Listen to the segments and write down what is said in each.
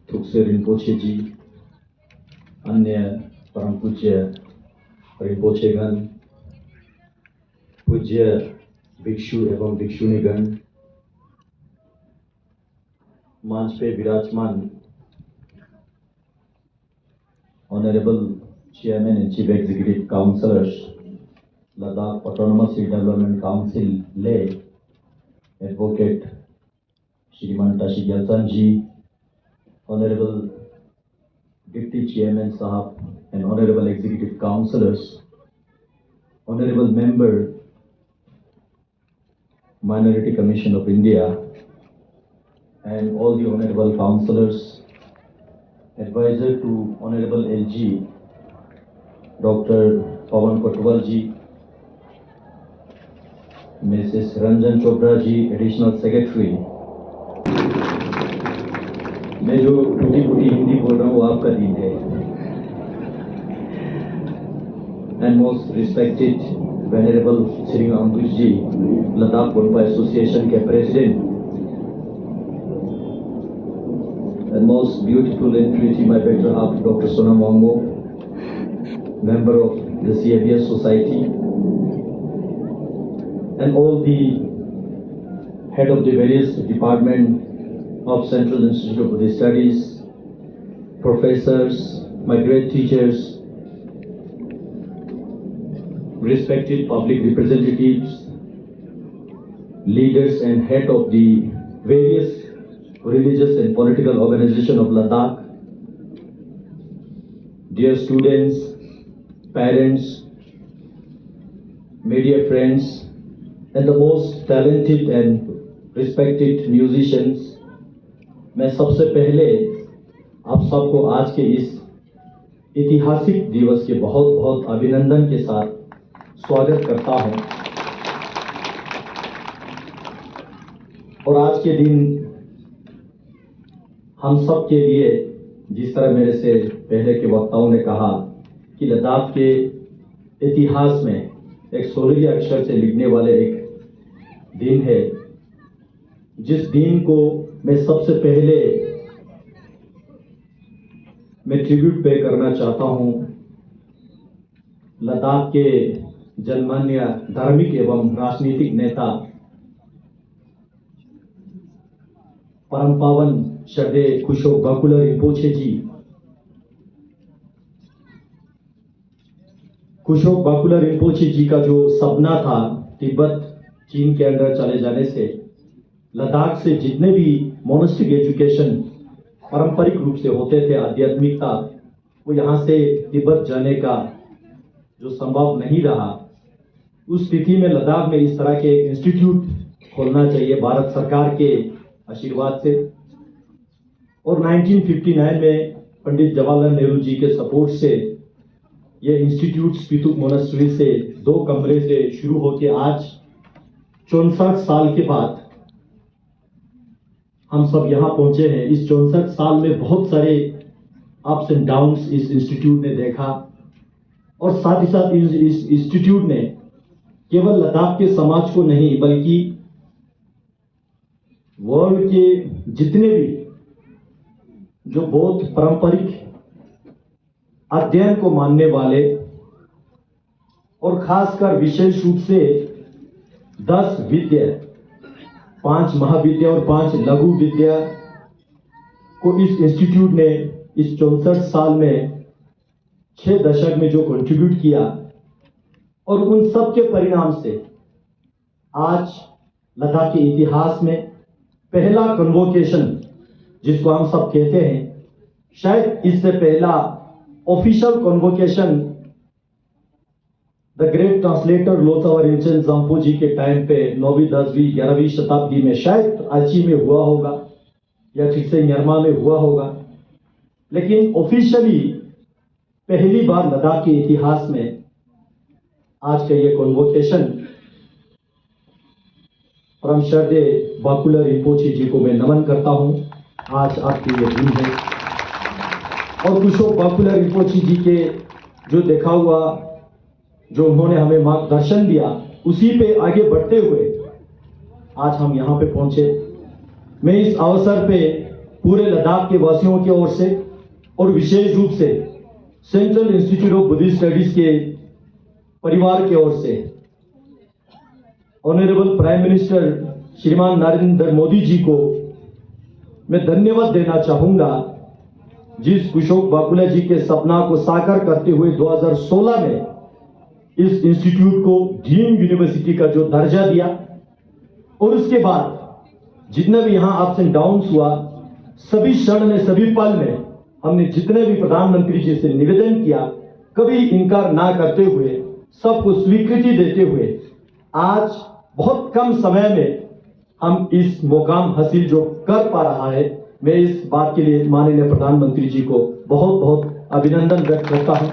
थुक्से रिम्पोछे जी, अन्य परम पूज्य रिम्पोछेगण, पूज्य भिक्षु एवं भिक्षुणीगण, मंच पे विराजमान honourable chairman and chief executive councillors, Ladakh autonomous development council Leh, advocate श्रीमान Tashi Gyalson ji, honourable deputy chairman साहब and honourable executive councillors, honourable member minority commission of India and all the honorable councillors, advisor to Honorable LG, Dr. Pawan Kotwal ji, Mrs. Ranjan Chopra ji, Additional Secretary. मैं जो टूटी-फूटी हिंदी बोल रहा हूँ वो आपका दिन है. And most respected Venerable Shri Ambush ji, Ladakh Bonpai Association के President. And most beautiful and pretty my better half, Dr. Sonam Wangmo, member of the CABS Society, and all the head of the various department of Central Institute of Buddhist Studies, professors, my great teachers, respected public representatives, leaders and head of the various religious and political organization of Ladakh, dear students, parents, media friends, and the most talented and respected musicians, मैं सबसे पहले आप सबको आज के इस ऐतिहासिक दिवस के बहुत बहुत अभिनंदन के साथ स्वागत करता हूं। और आज के दिन हम सब के लिए, जिस तरह मेरे से पहले के वक्ताओं ने कहा कि लद्दाख के इतिहास में एक सोनेरी अक्षर से लिखने वाले एक दिन है, जिस दिन को मैं सबसे पहले मैं ट्रिब्यूट पे करना चाहता हूं लद्दाख के जनमान्य धार्मिक एवं राजनीतिक नेता परम पावन श्रद्धेय कुशोक बाकुला रिम्पोछे जी। कुशोक बाकुला रिम्पोछे जी का जो सपना था तिब्बत चीन के अंदर चले जाने से, लद्दाख से जितने भी मोनेस्टिक एजुकेशन पारंपरिक रूप से होते थे, आध्यात्मिकता, वो यहाँ से तिब्बत जाने का जो संभव नहीं रहा, उस स्थिति में लद्दाख में इस तरह के इंस्टीट्यूट खोलना चाहिए भारत सरकार के आशीर्वाद से। और 1959 में पंडित जवाहरलाल नेहरू जी के सपोर्ट से ये इंस्टीट्यूट स्पितुक मोनेस्ट्री से 2 कमरे से शुरू होकर आज 64 साल के बाद हम सब यहाँ पहुंचे हैं। इस 64 साल में बहुत सारे अप्स एंड डाउन्स इस इंस्टीट्यूट ने देखा, और साथ ही साथ इस इंस्टीट्यूट ने केवल लद्दाख के समाज को नहीं बल्कि वर्ल्ड के जितने भी जो बौद्ध पारंपरिक अध्ययन को मानने वाले और खासकर विशेष रूप से 10 विद्या, 5 महाविद्या और 5 लघु विद्या को इस इंस्टीट्यूट ने इस 64 साल में 6 दशक में जो कंट्रीब्यूट किया, और उन सब के परिणाम से आज लद्दाख के इतिहास में पहला कन्वोकेशन जिसको हम सब कहते हैं, शायद इससे पहला official convocation the great translator Lotsawa Rinpoche Jampo ji के टाइम पे 9वीं 10वीं 11वीं शताब्दी में शायद आची में हुआ होगा या ठीक से न्यारमा में हुआ होगा, लेकिन ऑफिशियली पहली बार लद्दाख के इतिहास में आज का ये कन्वोकेशन परम श्रद्धेय बाकुला रिम्पोछे जी को मैं नमन करता हूं। आज आपके ये दिन है, और कुशोक बाकुला रिम्पोछे जी के जो देखा हुआ, जो उन्होंने हमें मार्गदर्शन दिया, उसी पे आगे बढ़ते हुए आज हम यहाँ पे पहुंचे। मैं इस अवसर पे पूरे लद्दाख के वासियों की ओर से और विशेष रूप से central institute of Buddhist studies के परिवार की ओर से ऑनरेबल प्राइम मिनिस्टर श्रीमान नरेंद्र मोदी जी को मैं धन्यवाद देना चाहूंगा, जिस कुशोक बाकुला जी के सपना को साकार करते हुए 2016 में इस इंस्टीट्यूट को डीम्ड यूनिवर्सिटी का जो दर्जा दिया और उसके बाद जितना भी यहां अप्स एंड डाउन्स हुआ, सभी क्षण में सभी पल में हमने जितने भी प्रधानमंत्री जी से निवेदन किया, कभी इनकार ना करते हुए सबको स्वीकृति देते हुए आज बहुत कम समय में हम इस मुकाम हासिल जो कर पा रहा है, मैं इस बात के लिए माननीय प्रधानमंत्री जी को बहुत बहुत अभिनंदन व्यक्त करता हूं।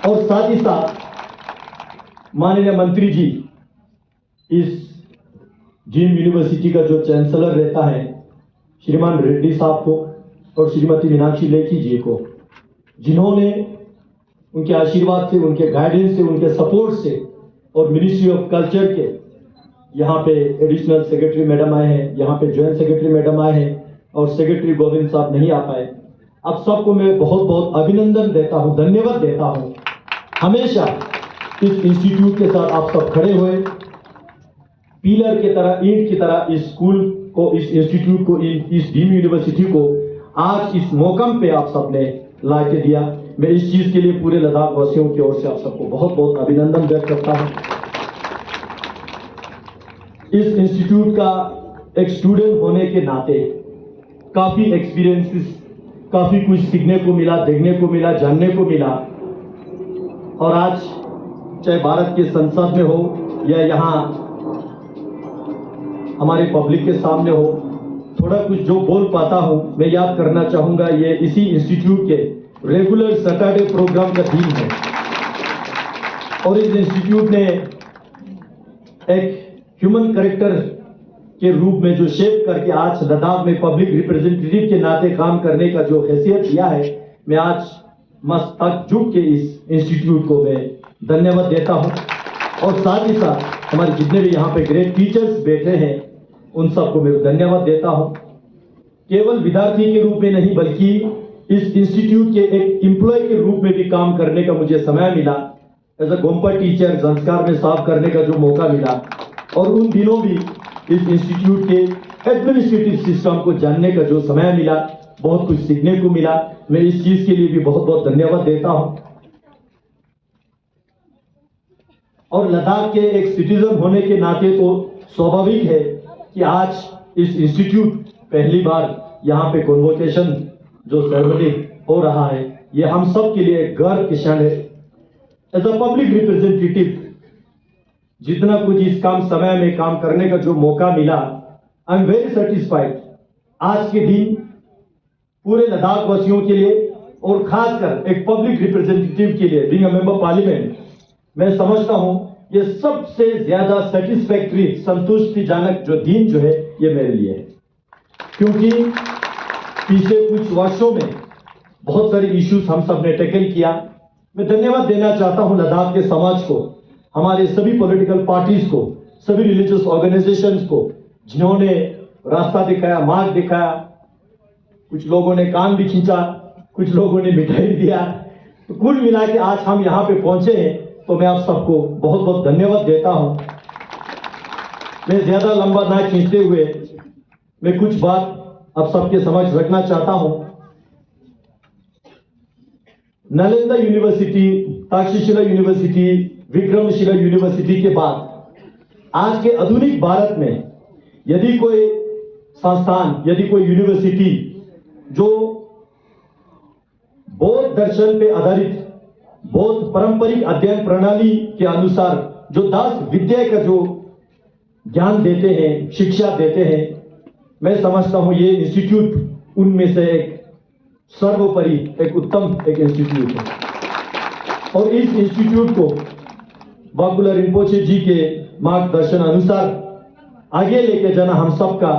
और साथ ही साथ माननीय मंत्री जी इस डीम्ड यूनिवर्सिटी का जो चांसलर रहता है श्रीमान रेड्डी साहब को और श्रीमती मीनाक्षी लेखी जी को, जिन्होंने उनके आशीर्वाद से, उनके गाइडेंस से, उनके सपोर्ट से और मिनिस्ट्री ऑफ कल्चर के यहाँ पे एडिशनल सेक्रेटरी मैडम आए हैं, यहाँ पे ज्वाइंट सेक्रेटरी मैडम आए हैं और सेक्रेटरी गोविंद साहब नहीं आ पाए। अब सबको मैं बहुत बहुत अभिनंदन देता हूँ, धन्यवाद देता हूँ। हमेशा इस इंस्टीट्यूट के साथ आप सब खड़े हुए, पिलर की तरह, ईंट की तरह इस स्कूल को, इस इंस्टीट्यूट को, इस डीम्ड यूनिवर्सिटी को आज इस मौकम पे आप सबने ला के दिया। मैं इस चीज के लिए पूरे लद्दाख वासियों की ओर से आप सबको बहुत बहुत अभिनंदन व्यक्त करता हूँ। इस इंस्टीट्यूट का एक स्टूडेंट होने के नाते काफी एक्सपीरियंसेस, काफी कुछ सीखने को मिला, देखने को मिला, जानने को मिला। और आज चाहे भारत के संसद में हो या यहाँ हमारे पब्लिक के सामने हो, थोड़ा कुछ जो बोल पाता हूं मैं याद करना चाहूंगा, ये इसी इंस्टीट्यूट के रेगुलर सैटरडे प्रोग्राम का थीम है। और इस इंस्टीट्यूट ने एक ह्यूमन कैरेक्टर के रूप में जो शेप करके आज लद्दाख में पब्लिक रिप्रेजेंटेटिव के नाते काम करने का जो हैसियत दिया है, मैं आज मस्तक झुक के इस इंस्टीट्यूट को मैं धन्यवाद देता हूं। और साथ ही साथ हमारे जितने भी यहाँ पे ग्रेट टीचर्स बैठे हैं, उन सबको मैं धन्यवाद देता हूं। केवल विद्यार्थी के रूप में नहीं, बल्कि इस इंस्टीट्यूट के एक एम्प्लॉय के रूप में भी काम करने का मुझे समय मिला। एज अ गोम्पा टीचर संस्कार में साफ करने का जो मौका मिला, और उन दिनों भी इस इंस्टीट्यूट के एडमिनिस्ट्रेटिव सिस्टम को जानने का जो समय मिला, बहुत कुछ सीखने को मिला। मैं इस चीज के लिए भी बहुत बहुत धन्यवाद देता हूं। और लद्दाख के एक सिटीजन होने के नाते तो स्वाभाविक है कि आज इस इंस्टीट्यूट पहली बार यहाँ पे कॉन्वोकेशन जो सेरेमनी हो रहा है, ये हम सब के लिए गर्व की क्षण है। एज अ पब्लिक रिप्रेजेंटेटिव जितना कुछ इस काम समय में काम करने का जो मौका मिला, आई एम वेरी सेटिस्फाइड। आज के दिन पूरे लद्दाख वासियों के लिए और खासकर एक पब्लिक रिप्रेजेंटेटिव के लिए, बीइंग अ मेंबर पार्लियामेंट, मैं समझता हूं ये सबसे ज्यादा सेटिस्फैक्ट्री, संतुष्टिजनक जो दिन जो है ये मेरे लिए है। क्योंकि पिछले कुछ वर्षों में बहुत सारे इश्यूज हम सब ने टैकल किया। मैं धन्यवाद देना चाहता हूं लद्दाख के समाज को, हमारे सभी पॉलिटिकल पार्टीज को, सभी रिलीजियस ऑर्गेनाइजेशंस को, जिन्होंने रास्ता दिखाया, मार्ग दिखाया। कुछ लोगों ने कान भी खींचा, कुछ लोगों ने मिठाई दिया। तो कुल मिला के आज हम यहाँ पे पहुंचे हैं, तो मैं आप सबको बहुत बहुत धन्यवाद देता हूं। मैं ज्यादा लंबा ना खींचते हुए मैं कुछ बात आप सबके समक्ष रखना चाहता हूं। Nalanda university, Takshashila university, Vikramshila university के बाद आज के आधुनिक भारत में यदि कोई संस्थान, यदि कोई यूनिवर्सिटी जो बौद्ध दर्शन पे आधारित, बौद्ध पारंपरिक अध्ययन प्रणाली के अनुसार जो 10 विद्या का जो ज्ञान देते हैं, शिक्षा देते हैं, मैं समझता हूं ये इंस्टीट्यूट उनमें से एक सर्वोपरि, एक उत्तम एक इंस्टीट्यूट है। और इस इंस्टीट्यूट को बाकुला रिम्पोचे जी के मार्गदर्शन अनुसार आगे लेके जाना हम सबका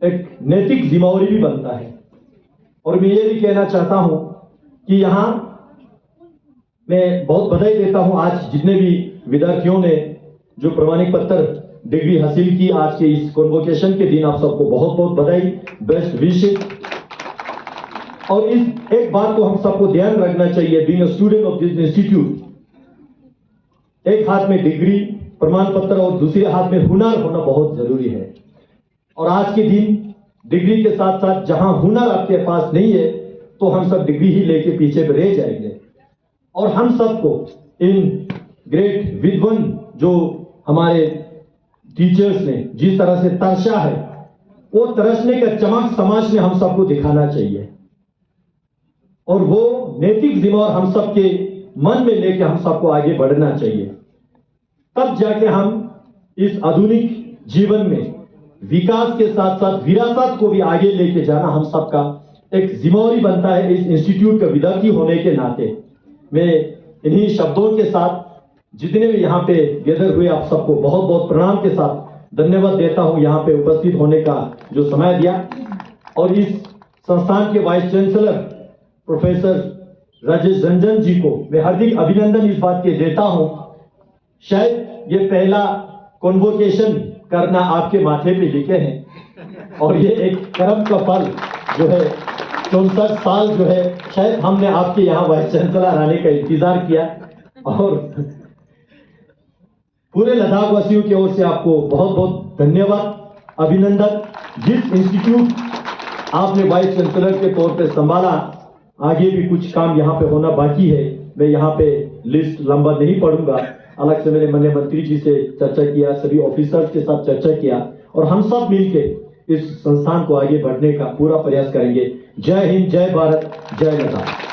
एक नैतिक जिम्मेवारी भी बनता है। और मैं ये भी कहना चाहता हूं कि यहां मैं बहुत बधाई देता हूं आज जितने भी विद्यार्थियों ने जो प्रमाणिक पत्र डिग्री हासिल की। आज के इस कॉन्वोकेशन के दिन आप सबको बहुत बहुत बधाई, बेस्ट विशेस। और इस एक बात को हम सबको ध्यान रखना चाहिए, being a student of this institute, एक हाथ में डिग्री प्रमाण पत्र और दूसरे हाथ में हुनर होना बहुत जरूरी है। और आज के दिन डिग्री के साथ साथ जहां हुनर आपके पास नहीं है तो हम सब डिग्री ही लेके पीछे रह जाएंगे। और हम सबको इन ग्रेट विद्वान जो हमारे टीचर्स ने जिस तरह से तरसा है, वो तरसने का चमक समाज में हम सबको दिखाना चाहिए और वो नैतिक जिम्मेवार हम सबके मन में लेके हम सबको आगे बढ़ना चाहिए। तब जाके हम इस आधुनिक जीवन में विकास के साथ साथ विरासत को भी आगे लेके जाना हम सबका एक जिम्मेवारी बनता है। इस इंस्टीट्यूट का विद्यार्थी होने के नाते मैं इन्हीं शब्दों के साथ जितने भी यहाँ पे गैदर हुए आप सबको बहुत बहुत प्रणाम के साथ धन्यवाद देता हूँ यहाँ पे उपस्थित होने का जो समय दिया। और इस संस्थान के vice chancellor professor Rajesh Ranjan ji को मैं हार्दिक अभिनंदन इस बात के देता हूँ। शायद ये पहला कॉन्वोकेशन करना आपके माथे पे लिखे हैं और ये एक कर्म का फल जो है 64 साल जो है शायद हमने आपके यहाँ वाइस चांसलर आने का इंतजार किया। और पूरे लद्दाख वासियों की ओर से आपको बहुत बहुत धन्यवाद, अभिनंदन। जिस इंस्टीट्यूट आपने वाइस चांसलर के तौर पे संभाला, आगे भी कुछ काम यहाँ पे होना बाकी है। मैं यहाँ पे लिस्ट लंबा नहीं पढ़ूंगा, अलग से मैंने माननीय मंत्री जी से चर्चा किया, सभी ऑफिसर्स के साथ चर्चा किया और हम सब मिलके इस संस्थान को आगे बढ़ने का पूरा प्रयास करेंगे। जय हिंद, जय भारत, जय लद्दाख।